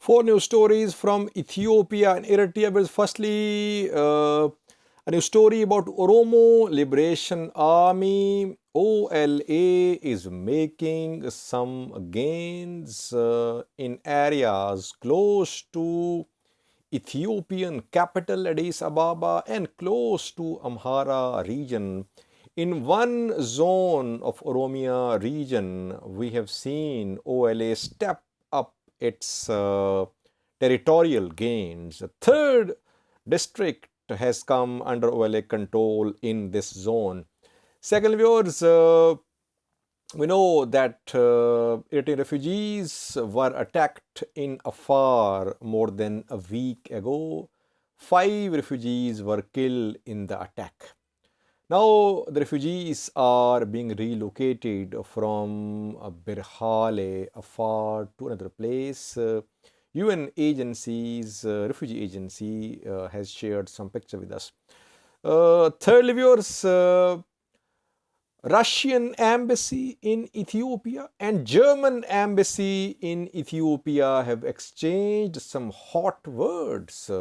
Four news stories from Ethiopia and Eritrea. Firstly, a new story about Oromo Liberation Army. OLA is making some gains in areas close to Ethiopian capital Addis Ababa and close to Amhara region. In one zone of Oromia region, we have seen OLA step up its territorial gains. The third district has come under OLA control in this zone. Second, viewers, we know that Eritrean refugees were attacked in Afar more than a week ago. 5 refugees were killed in the attack. Now the refugees are being relocated from Birhale, Afar to another place. UN agencies, refugee agency has shared some picture with us. Thirdly, viewers, Russian embassy in Ethiopia and German embassy in Ethiopia have exchanged some hot words.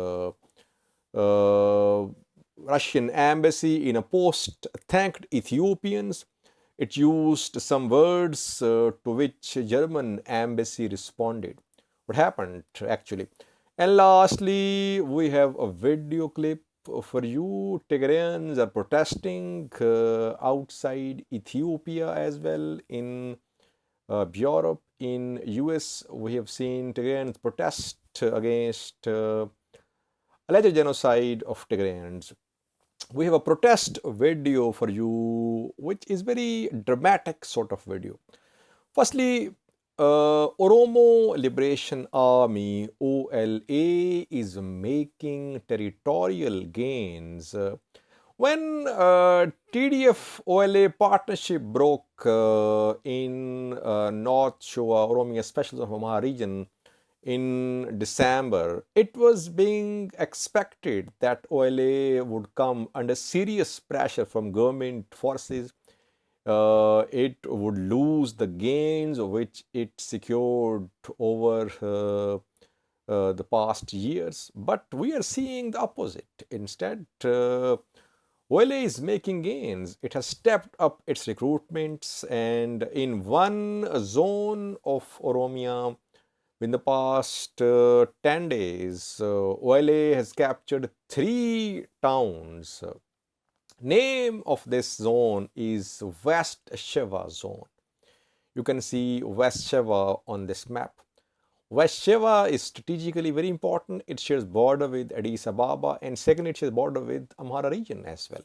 Russian embassy in a post thanked Ethiopians. It used some words to which German embassy responded. What happened actually? And lastly, we have a video clip for you. Tigrayans are protesting outside Ethiopia as well. In Europe, in US, we have seen Tigrayans protest against alleged genocide of Tigrayans. We have a protest video for you, which is very dramatic sort of video. Firstly, Oromo Liberation Army OLA is making territorial gains. When TDF OLA partnership broke in North Shewa Oromia Special of Amhara region in December, it was being expected that OLA would come under serious pressure from government forces. It would lose the gains which it secured over the past years. But we are seeing the opposite. Instead, OLA is making gains. It has stepped up its recruitments, and in one zone of Oromia, in the past 10 days, OLA has captured 3 towns. Name of this zone is West Shewa zone. You can see West Shewa on this map. West Shewa is strategically very important. It shares border with Addis Ababa, and second, it shares border with Amhara region as well.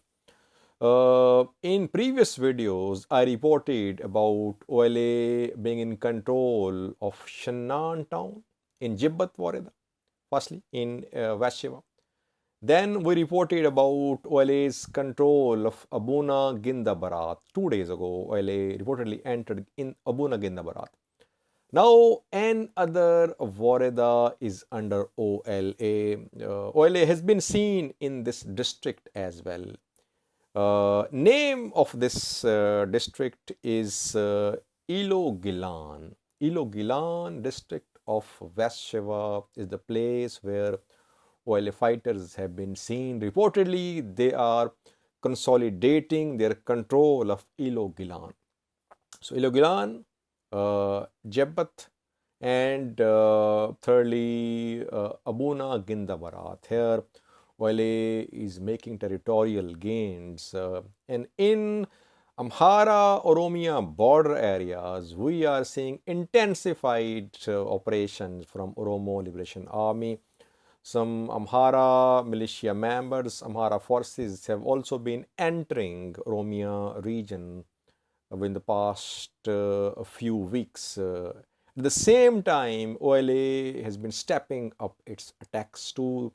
In previous videos, I reported about OLA being in control of Shannan town in Jibbat Wareda, firstly in West Shewa. Then we reported about OLA's control of Abuna Ginda Barat. 2 days ago, OLA reportedly entered in Abuna Ginda Barat. Now, another Wareda is under OLA. OLA has been seen in this district as well. Name of this district is Ilo Gilan. Ilo Gilan district of West Shewa is the place where OLA fighters have been seen. Reportedly, they are consolidating their control of Ilo Gilan. So, Ilo Gilan, Jebbat, and thirdly, Abuna Ginda Barat. Here, OLA is making territorial gains. And in Amhara Oromia border areas, we are seeing intensified operations from Oromo Liberation Army. Some Amhara militia members, Amhara forces have also been entering Oromia region in the past few weeks. At the same time, OLA has been stepping up its attacks too.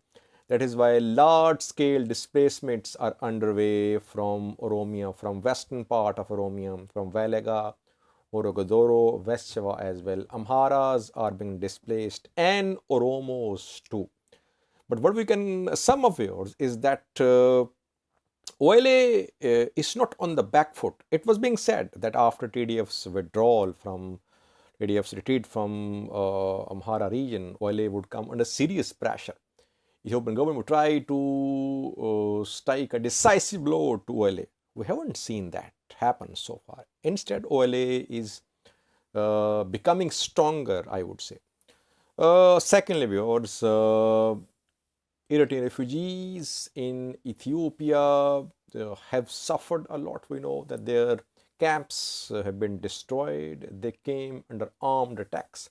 That is why large-scale displacements are underway from Oromia, from western part of Oromia, from Valega, Orogodoro, West Shewa as well. Amharas are being displaced and Oromos too. But what we can sum up here is that OLA is not on the back foot. It was being said that after TDF's withdrawal from ADF's retreat from Amhara region, OLA would come under serious pressure. Ethiopian government would try to strike a decisive blow to OLA. We haven't seen that happen so far. Instead, OLA is becoming stronger, I would say. Secondly, viewers, Eritrean refugees in Ethiopia have suffered a lot. We know that their camps have been destroyed. They came under armed attacks.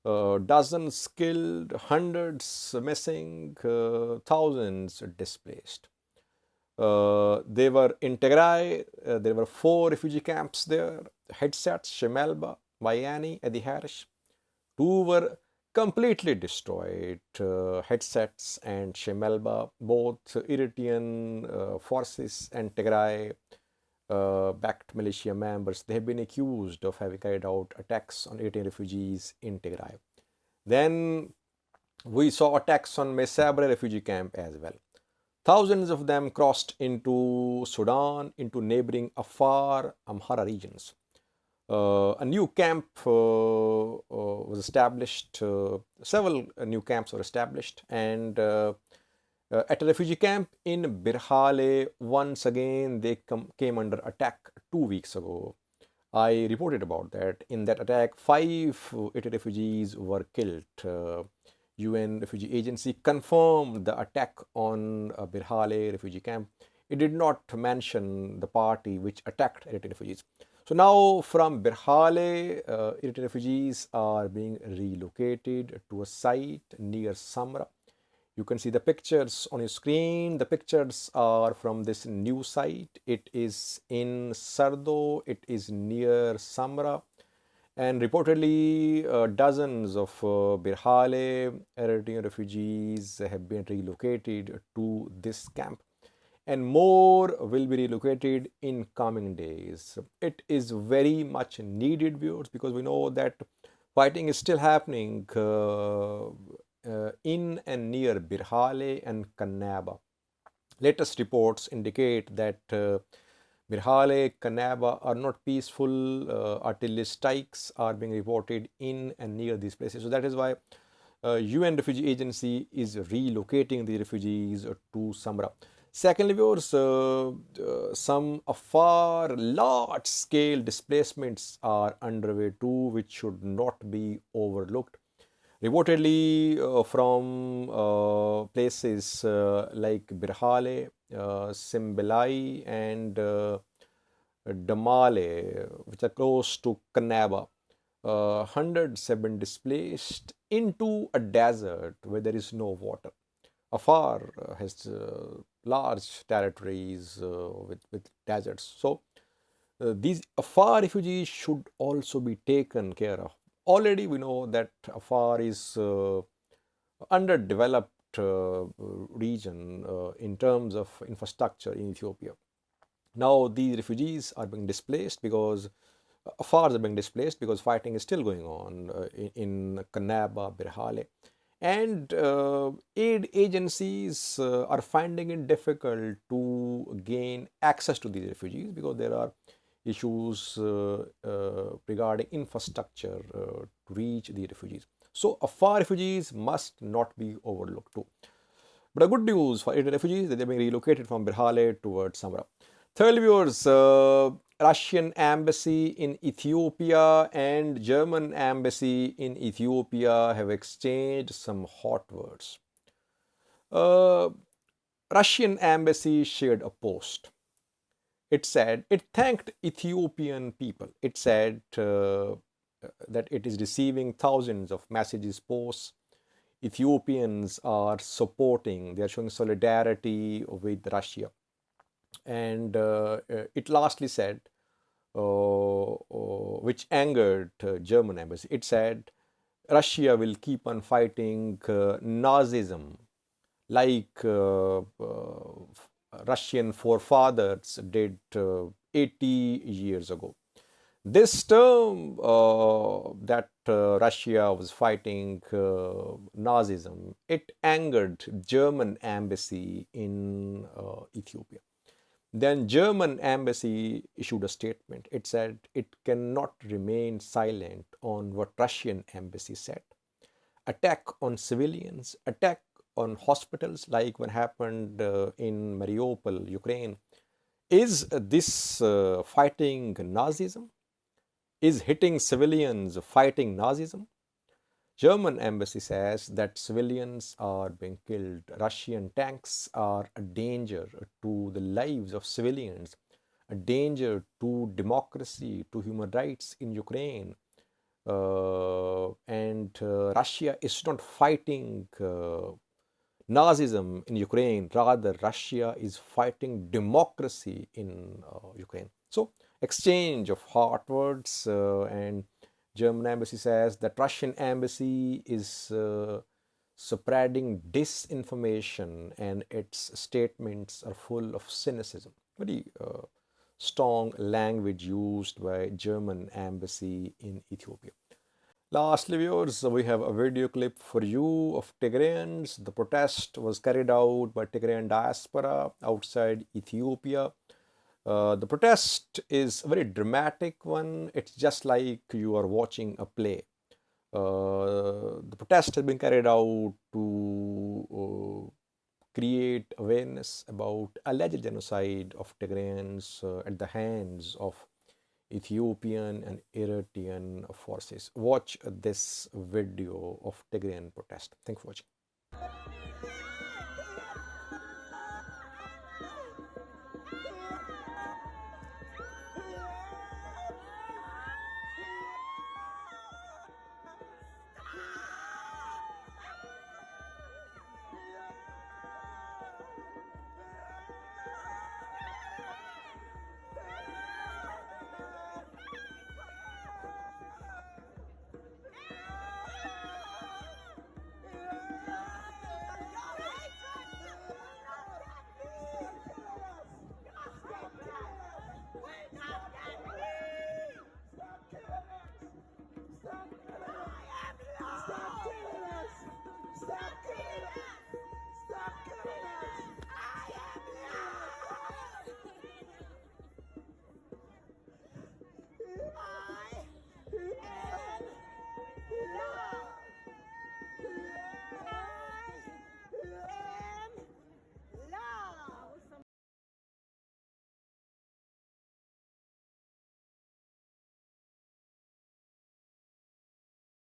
Dozens killed, hundreds missing, thousands displaced. They were in Tigray. There were 4 refugee camps there: Headsets, Shemelba, Mayani, Ediharish. 2 were completely destroyed. Headsets and Shemelba, both Eritrean forces and Tigray backed militia members, they have been accused of having carried out attacks on Eritrean refugees in Tigray. Then we saw attacks on Mesabre refugee camp as well. Thousands of them crossed into Sudan, into neighboring Afar, Amhara regions. A new camp was established, several new camps were established, and at a refugee camp in Birhale, once again they came under attack 2 weeks ago. I reported about that. In that attack, 5 refugees were killed. UN Refugee Agency confirmed the attack on Birhale refugee camp. It did not mention the party which attacked Eritrean refugees. So now from Birhale, Eritrean refugees are being relocated to a site near Samra. You can see the pictures on your screen. The pictures are from this new site. It is in Sardo. It is near Samra. And reportedly, dozens of Birhale Eritrean refugees have been relocated to this camp. And more will be relocated in coming days. It is very much needed, viewers, because we know that fighting is still happening in and near Birhale and Kannaba. Latest reports indicate that Birhale, Kannaba are not peaceful. Artillery strikes are being reported in and near these places. So that is why UN Refugee Agency is relocating the refugees to Samra. Secondly, viewers, some Afar large-scale displacements are underway too, which should not be overlooked. Reportedly from places like Birhale, Simbelai and Damale, which are close to Kannaba, hundreds have been displaced into a desert where there is no water. Afar has large territories with deserts. So these Afar refugees should also be taken care of. Already we know that Afar is underdeveloped region in terms of infrastructure in Ethiopia. Now these refugees are being displaced because Afars are being displaced because fighting is still going on in Kannaba, Birhale. And aid agencies are finding it difficult to gain access to these refugees because there are issues regarding infrastructure to reach the refugees. So Afar refugees must not be overlooked too. But a good news for Eritrean refugees that they're being relocated from Birhale towards Samra. Third, viewers, Russian embassy in Ethiopia and German embassy in Ethiopia have exchanged some hot words. Russian embassy shared a post. It said, it thanked Ethiopian people. It said that it is receiving thousands of messages, posts. Ethiopians are supporting, they are showing solidarity with Russia. And it lastly said, which angered German embassy, it said, Russia will keep on fighting Nazism like Russian forefathers did 80 years ago. This term that Russia was fighting Nazism, it angered German embassy in Ethiopia. Then German embassy issued a statement. It said it cannot remain silent on what Russian embassy said. Attack on civilians, attack on hospitals, like what happened in Mariupol, Ukraine. Is this fighting Nazism? Is hitting civilians fighting Nazism? German embassy says that civilians are being killed. Russian tanks are a danger to the lives of civilians, a danger to democracy, to human rights in Ukraine. And Russia is not fighting Nazism in Ukraine, rather, Russia is fighting democracy in Ukraine. So, exchange of hot words, and German embassy says that Russian embassy is spreading disinformation and its statements are full of cynicism. Very strong language used by German embassy in Ethiopia. Lastly, viewers, we have a video clip for you of Tigrayans. The protest was carried out by Tigrayan diaspora outside Ethiopia. The protest is a very dramatic one. It's just like you are watching a play. The protest has been carried out to create awareness about alleged genocide of Tigrayans at the hands of Ethiopian and Eritrean forces. Watch this video of Tigrayan protest. Thanks for watching.